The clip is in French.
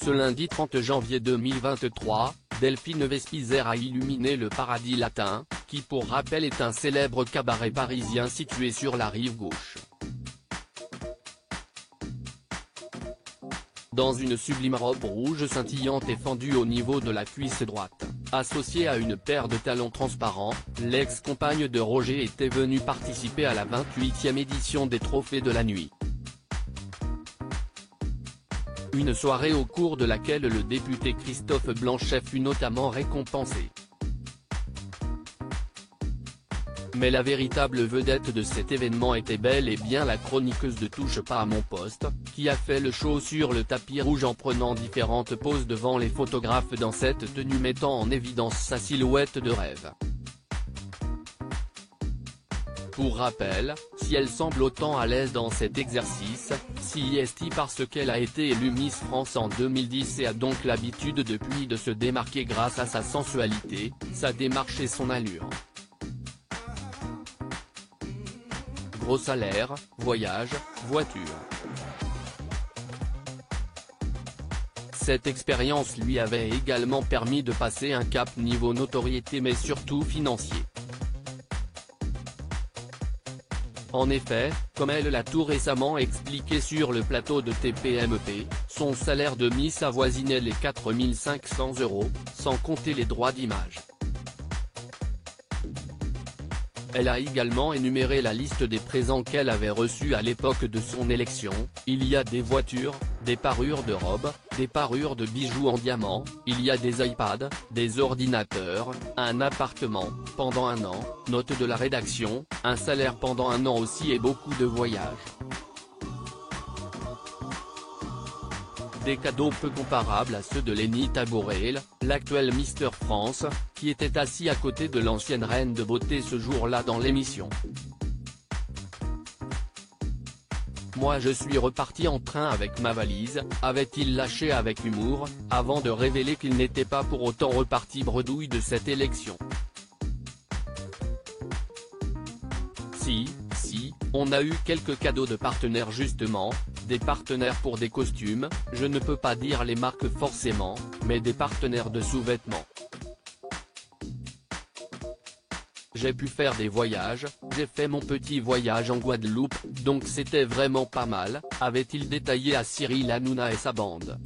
Ce lundi 30 janvier 2023, Delphine Vespizer a illuminé le Paradis Latin, qui pour rappel est un célèbre cabaret parisien situé sur la rive gauche. Dans une sublime robe rouge scintillante et fendue au niveau de la cuisse droite, associée à une paire de talons transparents, l'ex-compagne de Roger était venue participer à la 28e édition des Trophées de la Nuit. Une soirée au cours de laquelle le député Christophe Blanchet fut notamment récompensé. Mais la véritable vedette de cet événement était bel et bien la chroniqueuse de Touche pas à mon poste, qui a fait le show sur le tapis rouge en prenant différentes poses devant les photographes dans cette tenue mettant en évidence sa silhouette de rêve. Pour rappel, si elle semble autant à l'aise dans cet exercice, c'est parce qu'elle a été élue Miss France en 2010 et a donc l'habitude depuis de se démarquer grâce à sa sensualité, sa démarche et son allure. Gros salaire, voyage, voiture. Cette expérience lui avait également permis de passer un cap niveau notoriété mais surtout financier. En effet, comme elle l'a tout récemment expliqué sur le plateau de TPMP, son salaire de Miss avoisinait les 4 500 €, sans compter les droits d'image. Elle a également énuméré la liste des présents qu'elle avait reçus à l'époque de son élection. Il y a des voitures, des parures de robes, des parures de bijoux en diamant, il y a des iPads, des ordinateurs, un appartement, pendant un an, note de la rédaction, un salaire pendant un an aussi et beaucoup de voyages. Des cadeaux peu comparables à ceux de Lenny Tabourel, l'actuel Mister France, qui était assis à côté de l'ancienne reine de beauté ce jour-là dans l'émission. Moi je suis reparti en train avec ma valise, avait-il lâché avec humour, avant de révéler qu'il n'était pas pour autant reparti bredouille de cette élection. Si, on a eu quelques cadeaux de partenaires justement, des partenaires pour des costumes, je ne peux pas dire les marques forcément, mais des partenaires de sous-vêtements. J'ai pu faire des voyages, j'ai fait mon petit voyage en Guadeloupe, donc c'était vraiment pas mal, avait-il détaillé à Cyril Hanouna et sa bande.